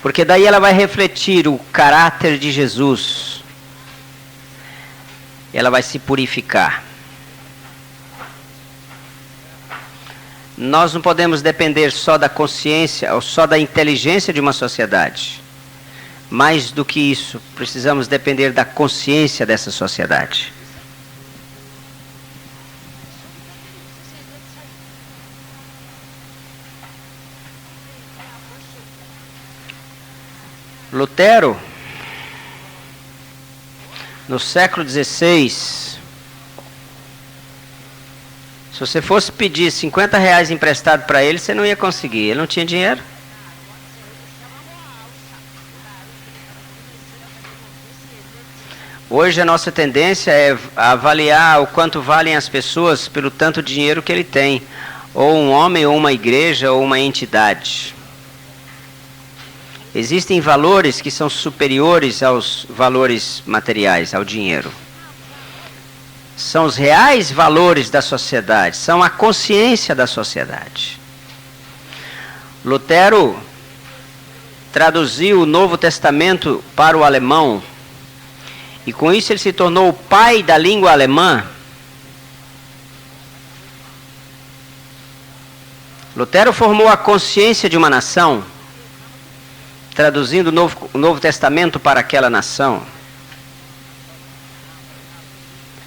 Porque daí ela vai refletir o caráter de Jesus. Ela vai se purificar. Nós não podemos depender só da consciência ou só da inteligência de uma sociedade. Mais do que isso, precisamos depender da consciência dessa sociedade. Lutero, no século XVI, se você fosse pedir 50 reais emprestado para ele, você não ia conseguir, ele não tinha dinheiro. Hoje a nossa tendência é avaliar o quanto valem as pessoas pelo tanto de dinheiro que ele tem, ou um homem, ou uma igreja, ou uma entidade. Existem valores que são superiores aos valores materiais, ao dinheiro. São os reais valores da sociedade, são a consciência da sociedade. Lutero traduziu o Novo Testamento para o alemão, e com isso ele se tornou o pai da língua alemã. Lutero formou a consciência de uma nação, traduzindo o Novo Testamento para aquela nação.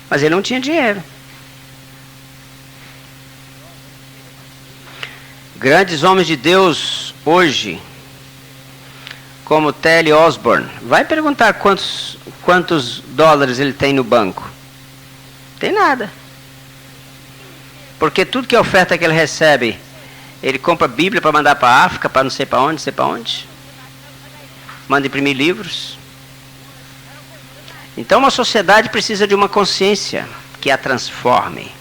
Mas ele não tinha dinheiro. Grandes homens de Deus hoje, como T.L. Osborne, vai perguntar quantos dólares ele tem no banco. Tem nada. Porque tudo que é oferta que ele recebe, ele compra Bíblia para mandar para a África, para não sei para onde, não sei para onde. Manda imprimir livros. Então uma sociedade precisa de uma consciência que a transforme.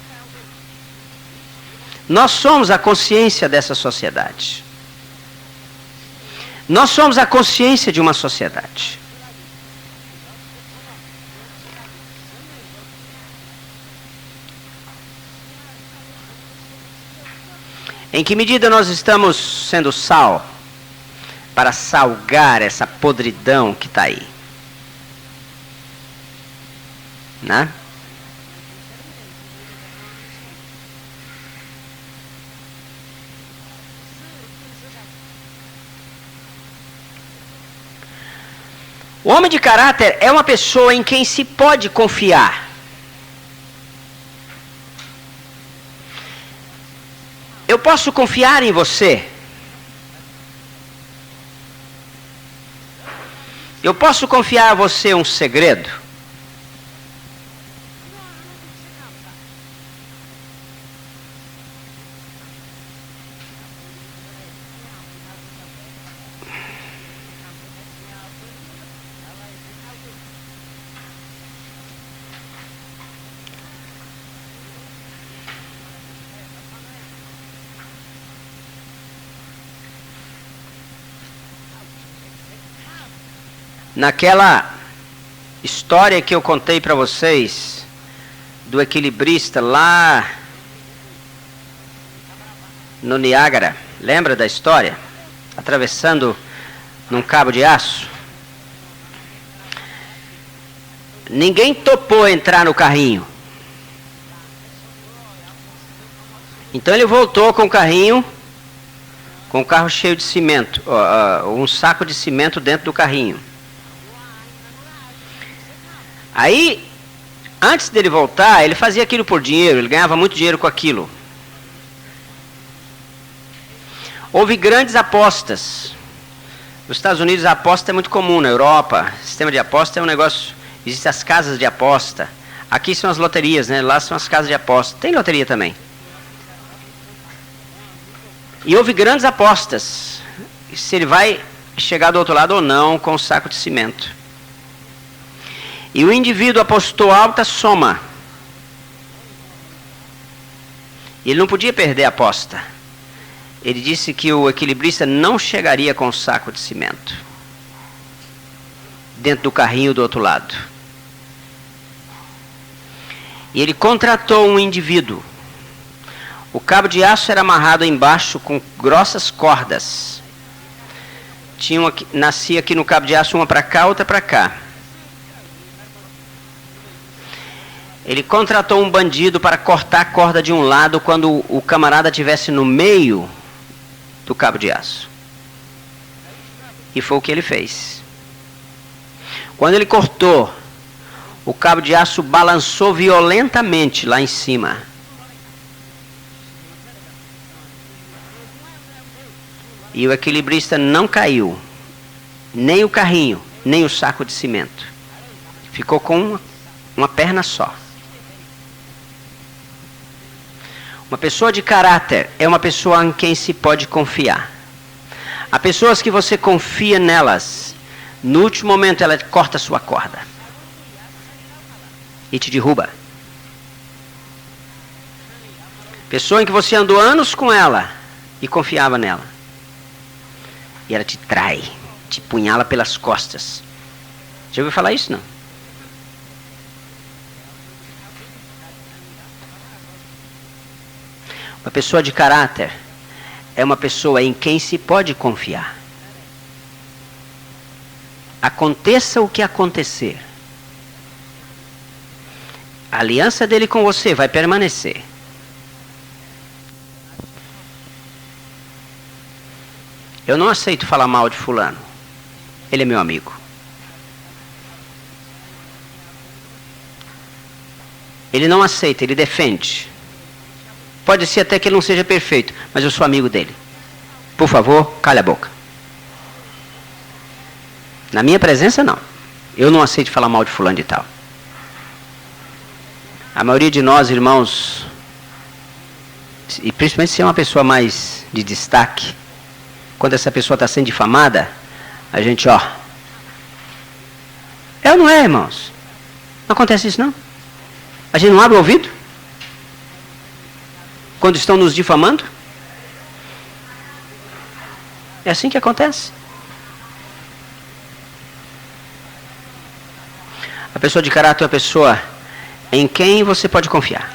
Nós somos a consciência dessa sociedade. Nós somos a consciência de uma sociedade. Em que medida nós estamos sendo sal para salgar essa podridão que está aí? Né? O homem de caráter é uma pessoa em quem se pode confiar. Eu posso confiar em você. Eu posso confiar a você um segredo. Naquela história que eu contei para vocês, do equilibrista lá no Niágara, lembra da história? Atravessando num cabo de aço. Ninguém topou entrar no carrinho. Então ele voltou com o carrinho, com o carro cheio de cimento, um saco de cimento dentro do carrinho. Aí, antes dele voltar, ele fazia aquilo por dinheiro, ele ganhava muito dinheiro com aquilo. Houve grandes apostas. Nos Estados Unidos a aposta é muito comum, na Europa, sistema de aposta é um negócio, existem as casas de aposta. Aqui são as loterias, né? Lá são as casas de aposta. Tem loteria também. E houve grandes apostas, se ele vai chegar do outro lado ou não com o saco de cimento. E o indivíduo apostou alta soma. Ele não podia perder a aposta. Ele disse que o equilibrista não chegaria com o saco de cimento dentro do carrinho do outro lado. E ele contratou um indivíduo. O cabo de aço era amarrado embaixo com grossas cordas. nascia aqui no cabo de aço, uma para cá, outra para cá. Ele contratou um bandido para cortar a corda de um lado quando o camarada estivesse no meio do cabo de aço. E foi o que ele fez. Quando ele cortou, o cabo de aço balançou violentamente lá em cima. E o equilibrista não caiu, nem o carrinho, nem o saco de cimento. Ficou com uma perna só. Uma pessoa de caráter é uma pessoa em quem se pode confiar. Há pessoas que você confia nelas, no último momento ela corta a sua corda e te derruba. Pessoa em que você andou anos com ela e confiava nela, e ela te trai, te punhala pelas costas. Já ouviu falar isso, não? Uma pessoa de caráter é uma pessoa em quem se pode confiar. Aconteça o que acontecer, a aliança dele com você vai permanecer. Eu não aceito falar mal de fulano. Ele é meu amigo. Ele não aceita, ele defende. Pode ser até que ele não seja perfeito, mas eu sou amigo dele. Por favor, cale a boca. Na minha presença, não. Eu não aceito falar mal de fulano de tal. A maioria de nós, irmãos, e principalmente se é uma pessoa mais de destaque, quando essa pessoa está sendo difamada, a gente, ó. É ou não é, irmãos? Não acontece isso, não? A gente não abre o ouvido? Quando estão nos difamando? É assim que acontece. A pessoa de caráter é uma pessoa em quem você pode confiar.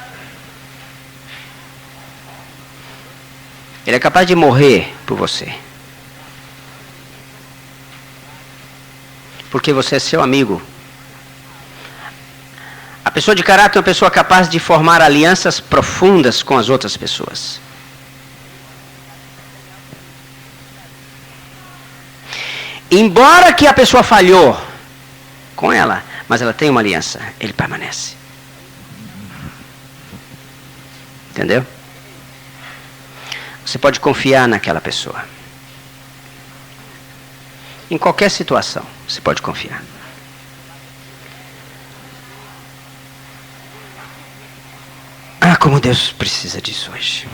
Ele é capaz de morrer por você. Porque você é seu amigo. A pessoa de caráter é uma pessoa capaz de formar alianças profundas com as outras pessoas. Embora que a pessoa falhou com ela, mas ela tem uma aliança, ele permanece. Entendeu? Você pode confiar naquela pessoa. Em qualquer situação, você pode confiar. Ah, como Deus precisa disso hoje.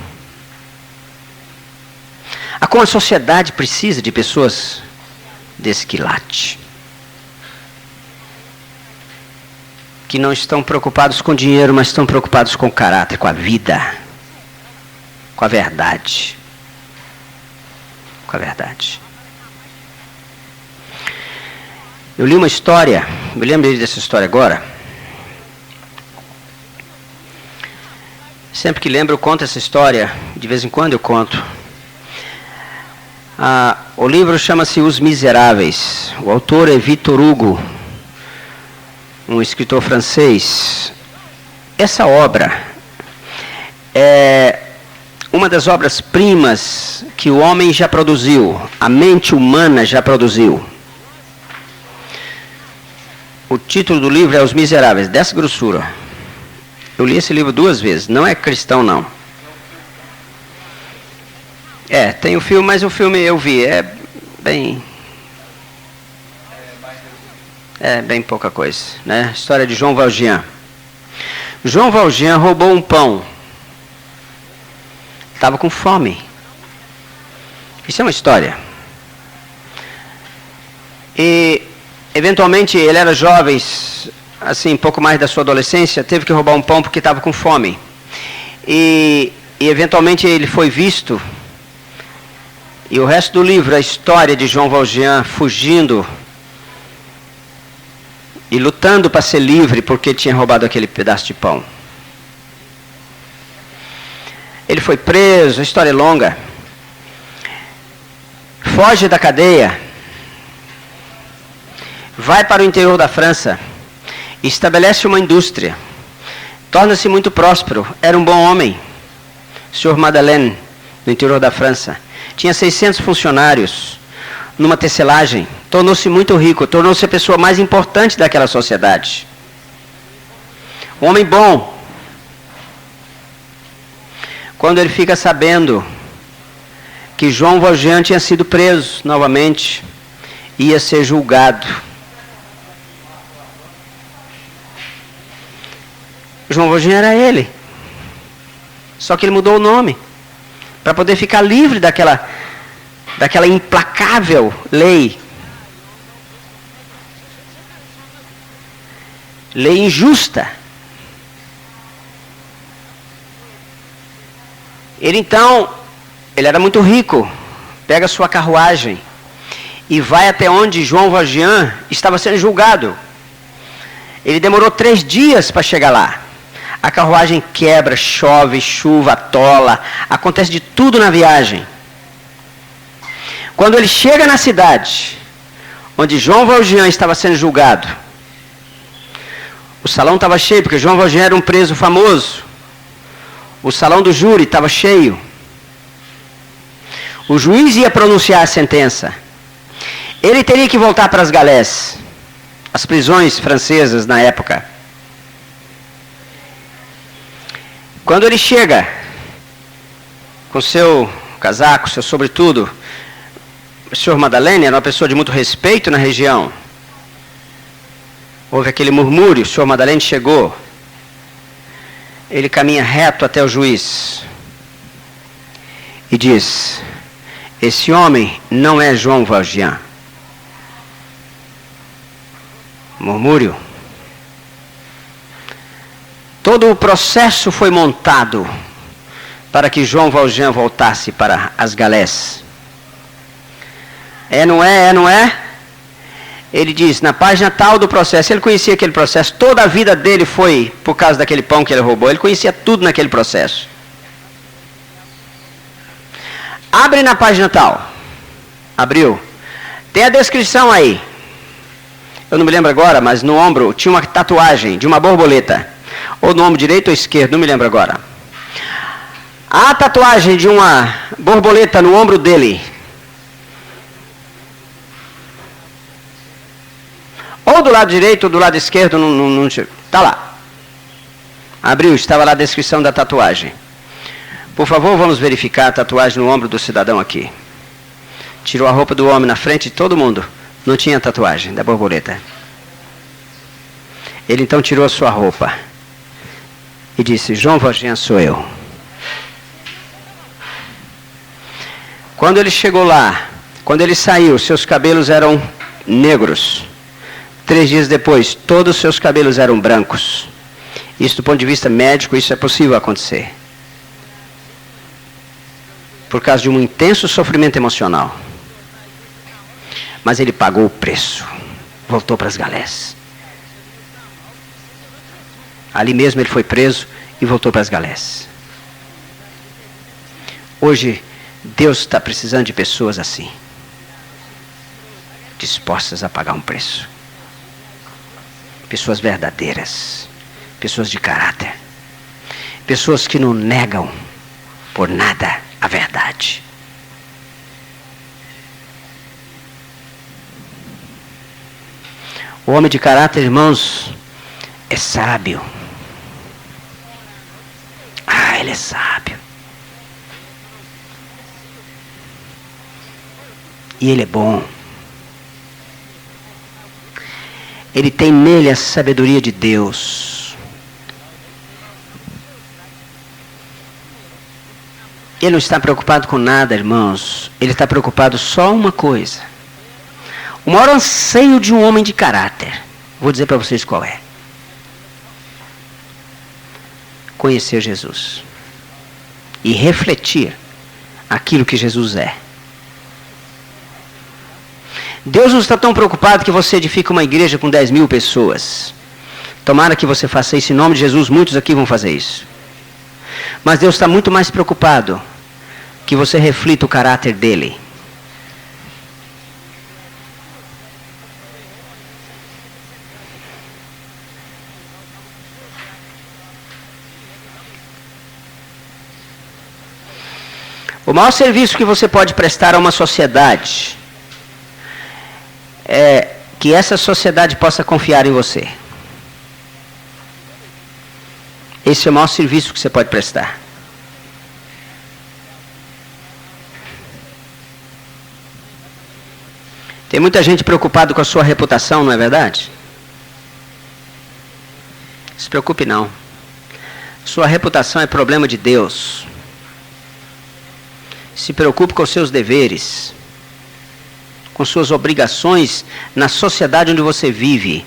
Ah, como a sociedade precisa de pessoas desse quilate. Que não estão preocupados com dinheiro, mas estão preocupados com o caráter, com a vida, com a verdade. Com a verdade. Eu li uma história, me lembrei dessa história agora. Sempre que lembro eu conto essa história, de vez em quando eu conto. O livro chama-se Os Miseráveis. O autor é Victor Hugo, um escritor francês. Essa obra é uma das obras-primas que o homem já produziu, a mente humana já produziu. O título do livro é Os Miseráveis, dessa grossura. Eu li esse livro 2 vezes, não é cristão não. Tem o filme, mas o filme eu vi, é bem pouca coisa, né? História de João Valjean. João Valjean roubou um pão. Estava com fome. Isso é uma história. E eventualmente ele era jovem, assim, pouco mais da sua adolescência, teve que roubar um pão porque estava com fome. E eventualmente ele foi visto. E o resto do livro é a história de João Valjean fugindo e lutando para ser livre porque tinha roubado aquele pedaço de pão. Ele foi preso, a história é longa. Foge da cadeia vai para o interior da França, estabelece uma indústria, torna-se muito próspero, era um bom homem. O Sr. Madeleine, no interior da França, tinha 600 funcionários numa tecelagem, tornou-se muito rico, tornou-se a pessoa mais importante daquela sociedade. Um homem bom. Quando ele fica sabendo que João Valjean tinha sido preso novamente, ia ser julgado. João Valjean era ele. Só que ele mudou o nome para poder ficar livre daquela implacável lei. Lei injusta. Ele era muito rico, pega sua carruagem e vai até onde João Valjean estava sendo julgado. Ele demorou 3 dias para chegar lá. A carruagem quebra, chove, chuva, atola, acontece de tudo na viagem. Quando ele chega na cidade onde João Valjean estava sendo julgado, o salão estava cheio, porque João Valjean era um preso famoso. O salão do júri estava cheio. O juiz ia pronunciar a sentença. Ele teria que voltar para as galés, as prisões francesas na época. Quando ele chega com seu casaco, seu sobretudo, o Sr. Madeleine era uma pessoa de muito respeito na região. Houve aquele murmúrio, o Sr. Madeleine chegou. Ele caminha reto até o juiz e diz: esse homem não é João Valjean. Murmúrio. Todo o processo foi montado para que João Valjean voltasse para as galés. Não é? Ele diz, na página tal do processo, ele conhecia aquele processo, toda a vida dele foi por causa daquele pão que ele roubou, ele conhecia tudo naquele processo. Abre na página tal. Abriu. Tem a descrição aí. Eu não me lembro agora, mas no ombro tinha uma tatuagem de uma borboleta. Ou no ombro direito ou esquerdo, não me lembro agora. A tatuagem de uma borboleta no ombro dele. Ou do lado direito ou do lado esquerdo, não está lá. Abriu, estava lá a descrição da tatuagem. Por favor, vamos verificar a tatuagem no ombro do cidadão aqui. Tirou a roupa do homem na frente de todo mundo. Não tinha tatuagem da borboleta. Ele então tirou a sua roupa e disse, João Valjean sou eu. Quando ele chegou lá, quando ele saiu, seus cabelos eram negros. 3 dias depois, todos os seus cabelos eram brancos. Isso do ponto de vista médico, isso é possível acontecer. Por causa de um intenso sofrimento emocional. Mas ele pagou o preço. Voltou para as galés. Ali mesmo ele foi preso e voltou para as galés. Hoje, Deus está precisando de pessoas assim. Dispostas a pagar um preço. Pessoas verdadeiras. Pessoas de caráter. Pessoas que não negam por nada a verdade. O homem de caráter, irmãos, é sábio. Ele é sábio. E ele é bom. Ele tem nele a sabedoria de Deus. Ele não está preocupado com nada, irmãos. Ele está preocupado só uma coisa. O maior anseio de um homem de caráter. Vou dizer para vocês qual é. Conhecer Jesus. E refletir aquilo que Jesus é. Deus não está tão preocupado que você edifique uma igreja com 10.000 pessoas. Tomara que você faça isso em nome de Jesus, muitos aqui vão fazer isso. Mas Deus está muito mais preocupado que você reflita o caráter dele. O maior serviço que você pode prestar a uma sociedade é que essa sociedade possa confiar em você. Esse é o maior serviço que você pode prestar. Tem muita gente preocupada com a sua reputação, não é verdade? Não se preocupe não. Sua reputação é problema de Deus. Se preocupe com os seus deveres, com suas obrigações na sociedade onde você vive.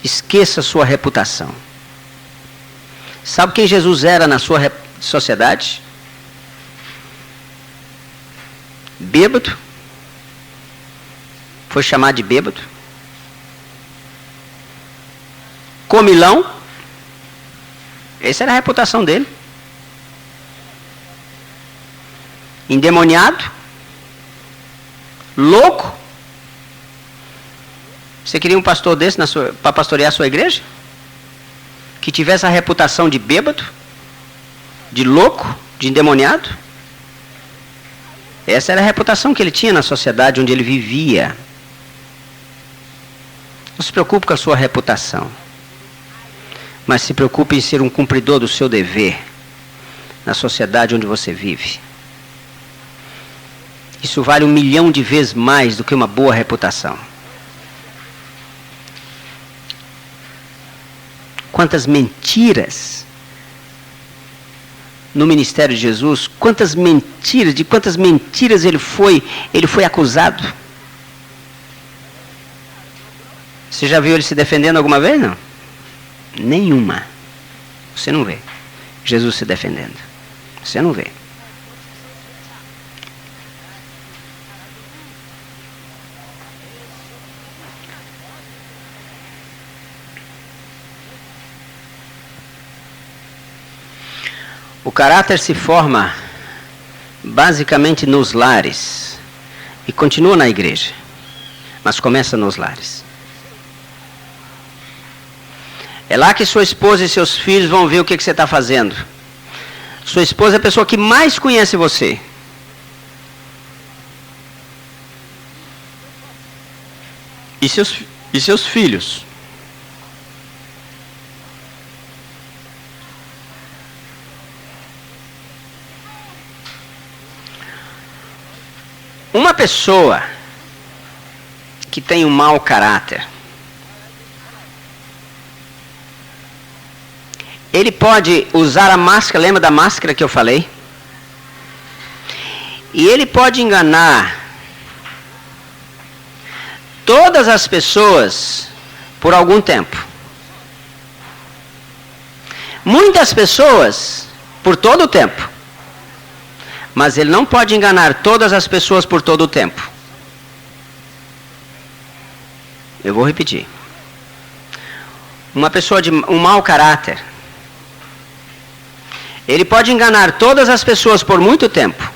Esqueça sua reputação. Sabe quem Jesus era na sua sociedade? Bêbado. Foi chamado de bêbado. Comilão. Essa era a reputação dele. Endemoniado. Louco. Você queria um pastor desse para pastorear a sua igreja? Que tivesse a reputação de bêbado, de louco, de endemoniado? Essa era a reputação que ele tinha na sociedade onde ele vivia. Não se preocupe com a sua reputação, mas se preocupe em ser um cumpridor do seu dever na sociedade onde você vive. Isso vale 1 milhão de vezes mais do que uma boa reputação. Quantas mentiras no ministério de Jesus, de quantas mentiras ele foi acusado. Você já viu ele se defendendo alguma vez? Não? Nenhuma. Você não vê Jesus se defendendo. Você não vê. O caráter se forma basicamente nos lares e continua na igreja, mas começa nos lares. É lá que sua esposa e seus filhos vão ver o que você está fazendo. Sua esposa é a pessoa que mais conhece você. E seus filhos. Uma pessoa que tem um mau caráter, ele pode usar a máscara, lembra da máscara que eu falei? E ele pode enganar todas as pessoas por algum tempo. Muitas pessoas por todo o tempo. Mas ele não pode enganar todas as pessoas por todo o tempo. Eu vou repetir. Uma pessoa de um mau caráter, ele pode enganar todas as pessoas por muito tempo.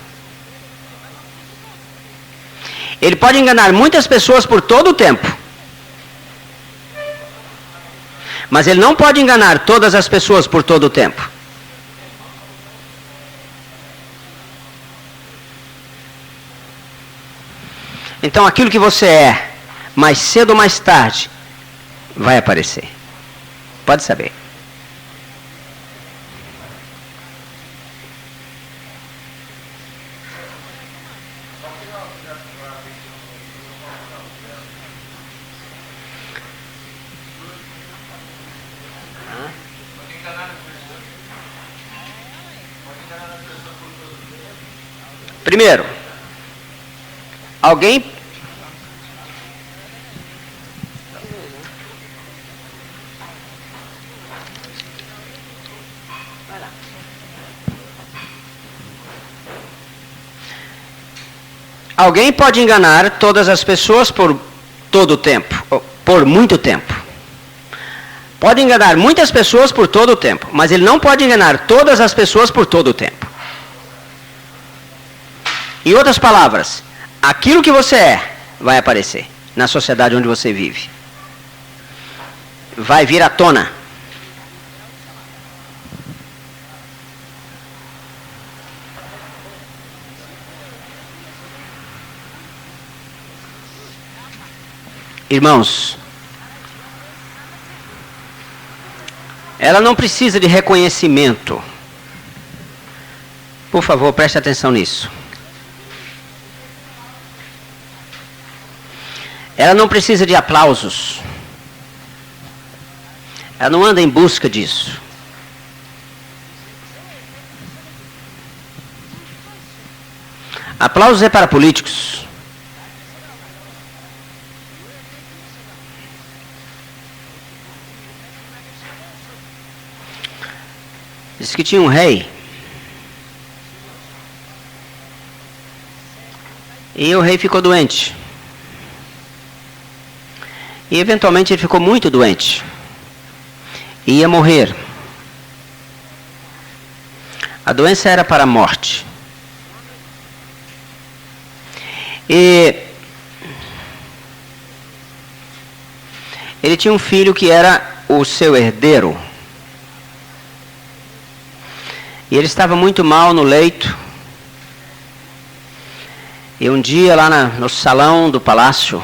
Ele pode enganar muitas pessoas por todo o tempo. Mas ele não pode enganar todas as pessoas por todo o tempo. Então aquilo que você é, mais cedo ou mais tarde, vai aparecer. Pode saber. Primeiro, alguém pode enganar todas as pessoas por todo o tempo, por muito tempo. Pode enganar muitas pessoas por todo o tempo, mas ele não pode enganar todas as pessoas por todo o tempo. Em outras palavras, aquilo que você é vai aparecer na sociedade onde você vive. Vai vir à tona. Irmãos, ela não precisa de reconhecimento. Por favor, preste atenção nisso. Ela não precisa de aplausos. Ela não anda em busca disso. Aplausos é para políticos. Diz que tinha um rei. E o rei ficou doente. E eventualmente ele ficou muito doente. E ia morrer. A doença era para a morte. E ele tinha um filho que era o seu herdeiro. E ele estava muito mal no leito. E um dia lá no salão do palácio,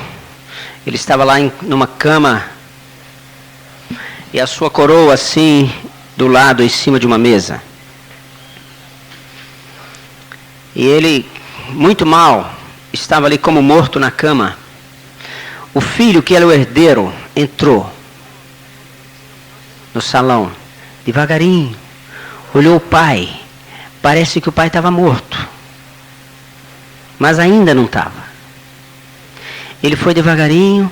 ele estava lá numa cama, e a sua coroa assim, do lado, em cima de uma mesa. E ele, muito mal, estava ali como morto na cama. O filho, que era o herdeiro, entrou no salão, devagarinho, olhou o pai. Parece que o pai estava morto. Mas ainda não estava. Ele foi devagarinho,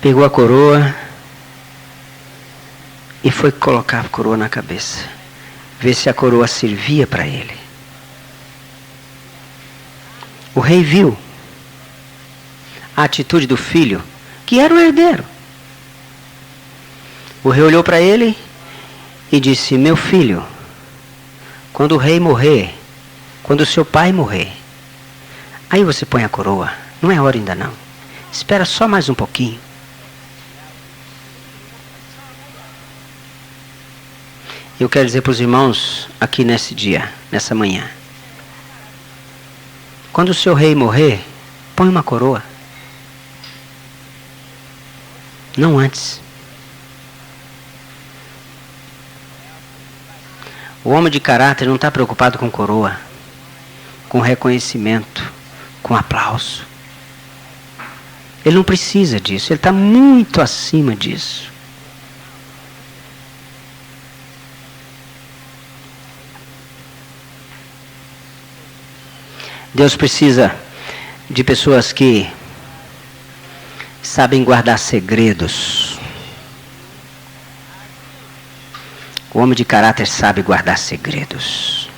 pegou a coroa e foi colocar a coroa na cabeça. Ver se a coroa servia para ele. O rei viu a atitude do filho, que era o herdeiro. O rei olhou para ele e disse: meu filho, quando o rei morrer, quando o seu pai morrer, aí você põe a coroa. Não é hora ainda não. Espera só mais um pouquinho. Eu quero dizer para os irmãos aqui nesse dia, nessa manhã. Quando o seu rei morrer, põe uma coroa. Não antes. O homem de caráter não está preocupado com coroa, com reconhecimento, com aplauso. Ele não precisa disso, ele está muito acima disso. Deus precisa de pessoas que sabem guardar segredos. O homem de caráter sabe guardar segredos.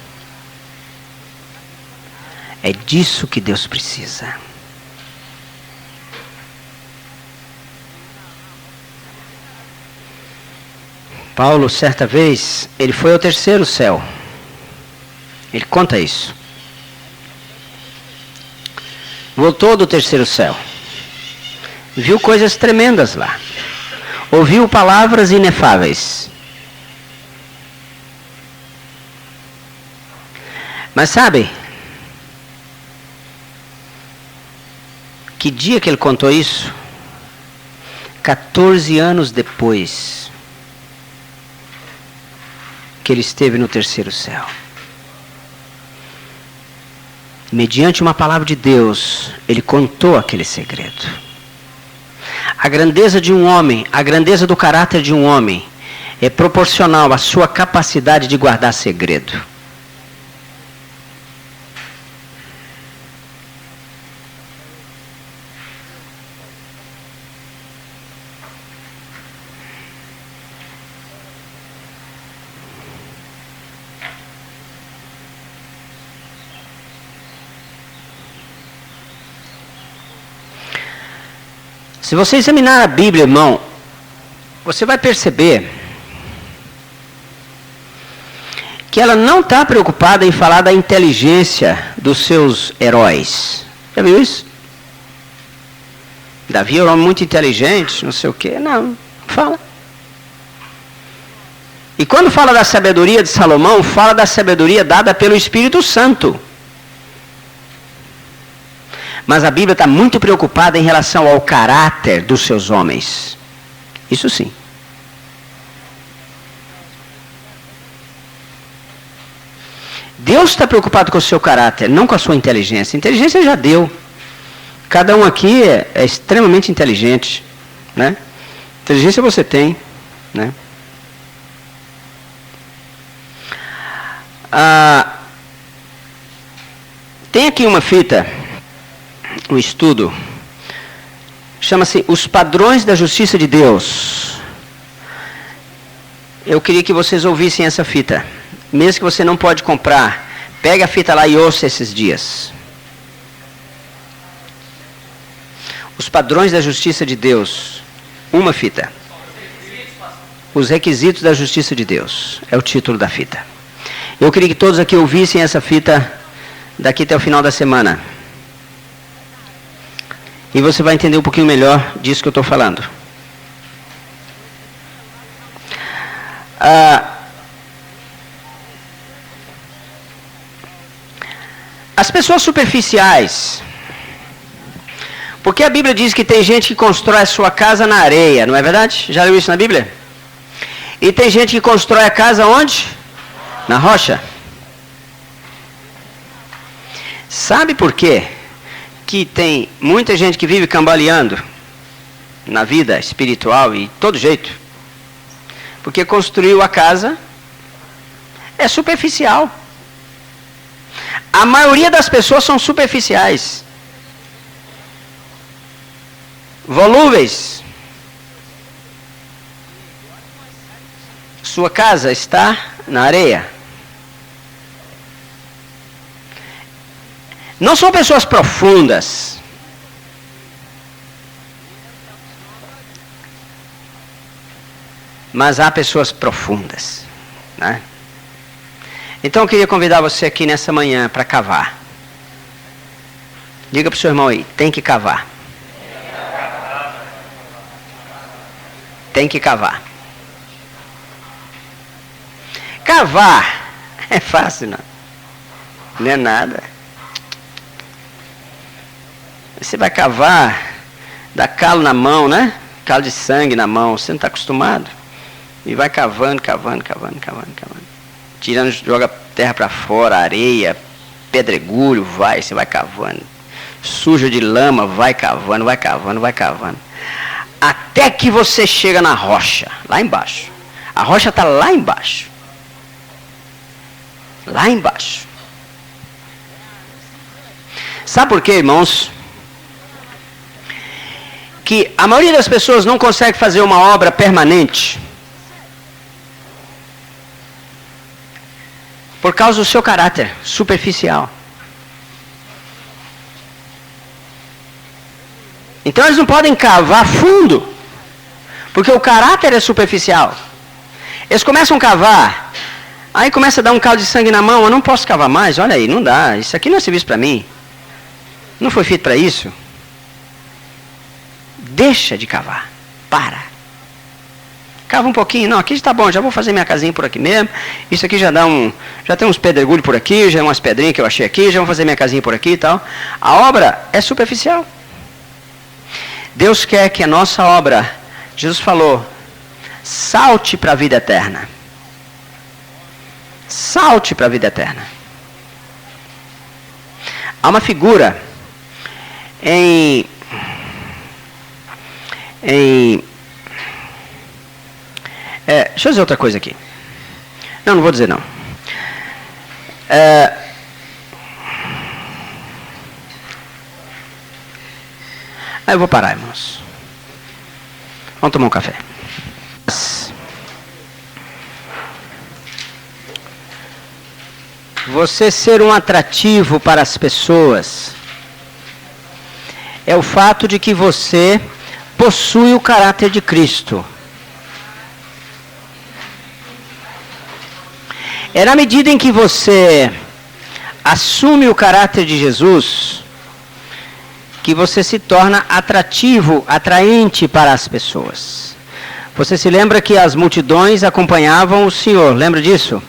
É disso que Deus precisa. Paulo, certa vez, ele foi ao terceiro céu. Ele conta isso. Voltou do terceiro céu. Viu coisas tremendas lá. Ouviu palavras inefáveis. Mas sabe, que dia que ele contou isso? 14 anos depois que ele esteve no terceiro céu. Mediante uma palavra de Deus, ele contou aquele segredo. A grandeza de um homem, a grandeza do caráter de um homem, é proporcional à sua capacidade de guardar segredo. Se você examinar a Bíblia, irmão, você vai perceber que ela não está preocupada em falar da inteligência dos seus heróis. Já viu isso? Davi era um homem muito inteligente, não sei o quê. Não, fala. E quando fala da sabedoria de Salomão, fala da sabedoria dada pelo Espírito Santo. Mas a Bíblia está muito preocupada em relação ao caráter dos seus homens. Isso sim. Deus está preocupado com o seu caráter, não com a sua inteligência. Inteligência já deu. Cada um aqui é extremamente inteligente, né? Inteligência você tem, né? Tem aqui uma fita, um estudo, chama-se Os Padrões da Justiça de Deus. Eu queria que vocês ouvissem essa fita. Mesmo que você não pode comprar, pega a fita lá e ouça esses dias. Os Padrões da Justiça de Deus. Uma fita. Os Requisitos da Justiça de Deus. É o título da fita. Eu queria que todos aqui ouvissem essa fita daqui até o final da semana. E você vai entender um pouquinho melhor disso que eu estou falando. As pessoas superficiais. Porque a Bíblia diz que tem gente que constrói a sua casa na areia, não é verdade? Já leu isso na Bíblia? E tem gente que constrói a casa onde? Na rocha. Sabe por quê? Que tem muita gente que vive cambaleando na vida espiritual e de todo jeito. Porque construiu a casa é superficial. A maioria das pessoas são superficiais. Volúveis. Sua casa está na areia. Não são pessoas profundas. Mas há pessoas profundas, né? Então eu queria convidar você aqui nessa manhã para cavar. Diga para o seu irmão aí, tem que cavar. Tem que cavar. Cavar é fácil, não? Não é nada. Você vai cavar, dá calo na mão, né? Calo de sangue na mão, você não está acostumado. E vai cavando. Tirando, joga terra para fora, areia, pedregulho, você vai cavando. Suja de lama, vai cavando. Até que você chega na rocha, lá embaixo. A rocha está lá embaixo. Lá embaixo. Sabe por quê, irmãos? Que a maioria das pessoas não consegue fazer uma obra permanente por causa do seu caráter superficial. Então eles não podem cavar fundo, porque o caráter é superficial. Eles começam a cavar, aí começa a dar um caldo de sangue na mão, eu não posso cavar mais, olha aí, não dá, isso aqui não é serviço para mim. Não foi feito para isso. Deixa de cavar, para. Cava um pouquinho, não, aqui está bom, já vou fazer minha casinha por aqui mesmo. Isso aqui já tem uns pedregulhos por aqui, já umas pedrinhas que eu achei aqui, já vou fazer minha casinha por aqui e tal. A obra é superficial. Deus quer que a nossa obra, Jesus falou, salte para a vida eterna. Salte para a vida eterna. Há uma figura deixa eu dizer outra coisa aqui. Não vou dizer não. Eu vou parar, irmãos. Vamos tomar um café. Você ser um atrativo para as pessoas é o fato de que você possui o caráter de Cristo. É na medida em que você assume o caráter de Jesus que você se torna atrativo, atraente para as pessoas. Você se lembra que as multidões acompanhavam o Senhor, lembra disso?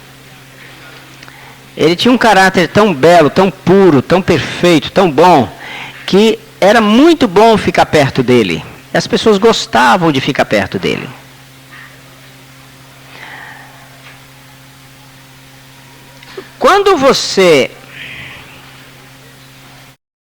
Ele tinha um caráter tão belo, tão puro, tão perfeito, tão bom, que era muito bom ficar perto dele. As pessoas gostavam de ficar perto dele. Quando você